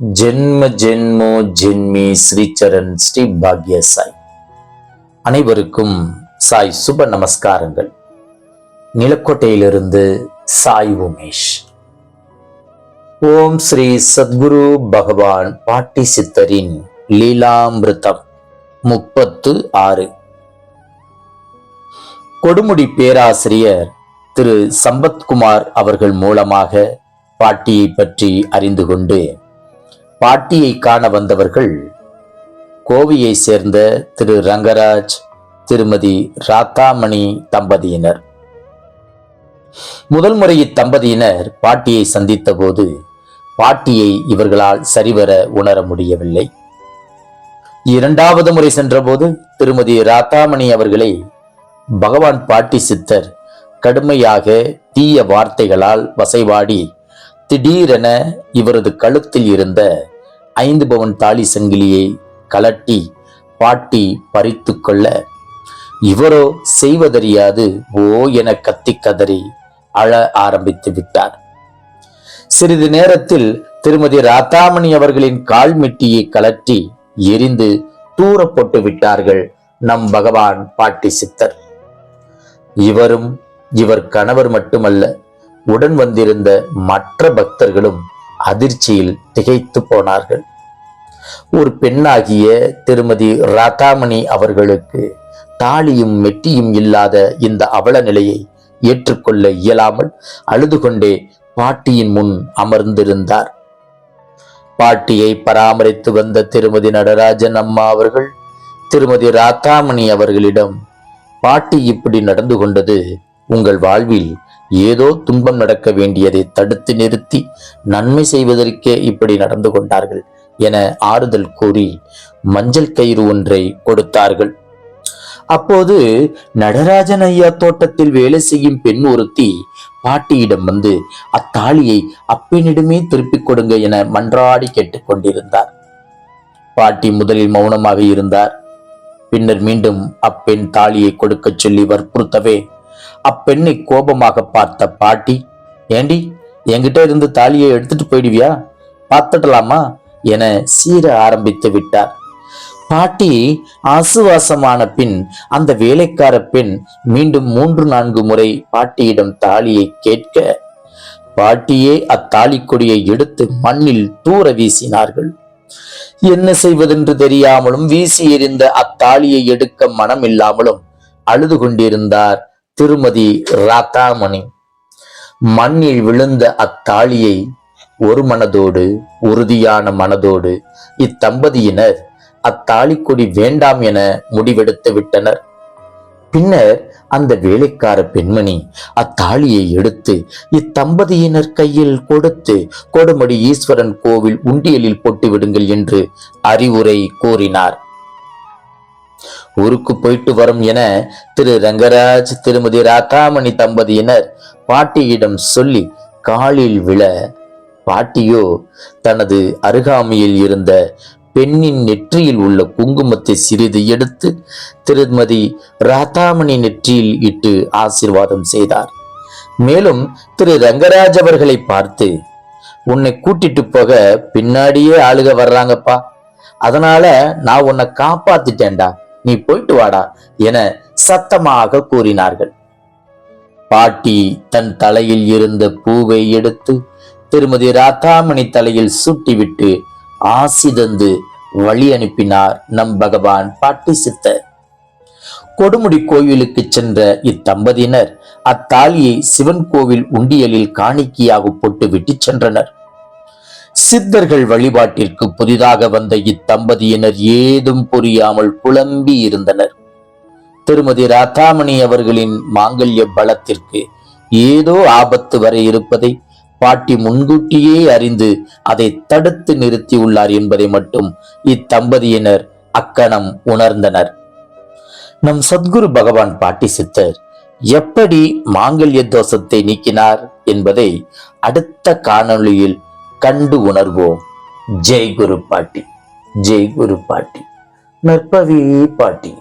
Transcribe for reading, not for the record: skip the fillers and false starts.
ஜென்ம ஜென்மோ ஜென்மி ஸ்ரீச்சரண் ஸ்ரீ பாக்ய சாய். அனைவருக்கும் சாய் சுப நமஸ்காரங்கள். நிலக்கோட்டையிலிருந்து சாய் உமேஷ். ஓம் ஸ்ரீ சத்குரு பகவான் பாட்டி சித்தரின் லீலாமிருதம் 36. கொடுமுடி பேராசிரியர் திரு சம்பத்குமார் அவர்கள் மூலமாக பாட்டியை பற்றி அறிந்து கொண்டு பாட்டியை காண வந்தவர்கள் கோவையை சேர்ந்த திரு ரங்கராஜ், திருமதி ராத்தாமணி தம்பதியினர். முதல் முறை இத்தம்பதியினர் பாட்டியை சந்தித்த போது பாட்டியை இவர்களால் சரிவர உணர முடியவில்லை. இரண்டாவது முறை சென்றபோது திருமதி ராத்தாமணி அவர்களை பகவான் பாட்டி சித்தர் கடுமையாக தீய வார்த்தைகளால் வசைவாடி திடீரென இவரது கழுத்தில் இருந்த 5 பவுன் தாலி சங்கிலியை கலட்டி பாட்டி பறித்து கொள்ள, இவரோ செய்வதறியாது ஓ என கத்தி கதறி அழ ஆரம்பித்து விட்டார். சிறிது நேரத்தில் திருமதி ராத்தாமணி அவர்களின் கால் மெட்டியை கலட்டி எரிந்து தூர போட்டு விட்டார்கள் நம் பகவான் பாட்டி சித்தர். இவரும் இவர் கணவர் மட்டுமல்ல, உடன் வந்திருந்த மற்ற பக்தர்களும் அதிர்ச்சியில் திகைத்து போனார்கள். ஒரு பெண்ணாகிய திருமதி ராத்தாமணி அவர்களுக்கு தாலியும் மெட்டியும் இல்லாத இந்த அவல நிலையை ஏற்றுக்கொள்ள இயலாமல் அழுது கொண்டே பாட்டியின் முன் அமர்ந்திருந்தார். பாட்டியை பராமரித்து வந்த திருமதி நடராஜன் அம்மா அவர்கள் திருமதி ராத்தாமணி அவர்களிடம், பாட்டி இப்படி நடந்து கொண்டது உங்கள் வாழ்வில் ஏதோ துன்பம் நடக்க வேண்டியதை தடுத்து நிறுத்தி நன்மை செய்வதற்கே இப்படி நடந்து கொண்டார்கள் என ஆறுதல் கூறி மஞ்சள் கயிறு ஒன்றை கொடுத்தார்கள். அப்போது நடராஜன் ஐயா தோட்டத்தில் வேலை செய்யும் பெண் ஒருத்தி பாட்டியிடம் வந்து அத்தாலியை அப்பெண்ணிடமே திருப்பிக் கொடுங்க என மன்றாடி கேட்டுக்கொண்டிருந்தார். பாட்டி முதலில் மௌனமாக இருந்தார். பின்னர் மீண்டும் அப்பெண் தாலியை கொடுக்க சொல்லி வற்புறுத்தவே அப்பெண்ணை கோபமாக பார்த்த பாட்டி, ஏண்டி என்கிட்ட இருந்து தாலியை எடுத்துட்டு போயிடுவியா, பார்த்துடலாமா என சீர ஆரம்பித்து விட்டார். பாட்டி ஆசுவாசமான பின் அந்த வேலைக்கார பெண் மீண்டும் 3-4 முறை பாட்டியிடம் தாலியை கேட்க, பாட்டியே அத்தாலி கொடியை எடுத்து மண்ணில் தூர வீசினார்கள். என்ன செய்வதென்று தெரியாமலும் வீசி எறிந்த அத்தாலியை எடுக்க மனம் இல்லாமலும் அழுது கொண்டிருந்தார் திருமதி ராத்தாமணி. மண்ணில் விழுந்த அத்தாலியை ஒரு மனதோடு, உறுதியான மனதோடு இத்தம்பதியினர் அத்தாலி கொடி வேண்டாம் என முடிவெடுத்து விட்டனர். பின்னர் அந்த வேலைக்கார பெண்மணி அத்தாலியை எடுத்து இத்தம்பதியினர் கையில் கொடுத்து கொடுமடி ஈஸ்வரன் கோவில் உண்டியலில் போட்டு விடுங்கள் என்று அறிவுரை கூறினார். ஊருக்கு போயிட்டு வரும் என திரு ரங்கராஜ், திருமதி ராத்தாமணி தம்பதியினர் பாட்டியிடம் சொல்லி காலில் விழ, பாட்டியோ தனது அருகாமையில் இருந்த பெண்ணின் நெற்றியில் உள்ள குங்குமத்தை சிறிது எடுத்து திருமதி ராத்தாமணி நெற்றியில் இட்டு ஆசீர்வாதம் செய்தார். மேலும் திரு ரங்கராஜ் அவர்களை பார்த்து, உன்னை கூட்டிட்டு போக பின்னாடியே ஆளுக வர்றாங்கப்பா, அதனால நான் உன்னை காப்பாத்திட்டேன்டா, நீ போயிட்டு வாடா என சத்தமாக கூறினார்கள். பாட்டி தன் தலையில் இருந்த பூவை எடுத்து திருமதி ராத்தாமணி தலையில் சூட்டிவிட்டு ஆசி தந்து வழி அனுப்பினார் நம் பகவான் பாட்டி சித்தர். கொடுமுடி கோவிலுக்கு சென்ற இத்தம்பதியினர் அத்தாலியை சிவன் கோவில் உண்டியலில் காணிக்கையாக போட்டு விட்டு சென்றனர். சித்தர்கள் வழிபாட்டிற்கு புதிதாக வந்த இத்தம்பதியினர் ஏதும் புரியாமல் குழம்பி இருந்தனர். திருமதி ராத்தாமணி அவர்களின் மாங்கல்ய பலத்திற்கு ஏதோ ஆபத்து வர இருப்பதை பாட்டி முன்கூட்டியே அறிந்து அதை தடுத்து நிறுத்தி உள்ளார் என்பதை மட்டும் இத்தம்பதியினர் அக்கணம் உணர்ந்தனர். நம் சத்குரு பகவான் பாட்டி சித்தர் எப்படி மாங்கல்ய தோஷத்தை நீக்கினார் என்பதை அடுத்த காணொளியில் கண்டு உணர்வோம். ஜெய் குரு பாட்டி, ஜெய் குரு பாட்டி, நற்பவி பாட்டி.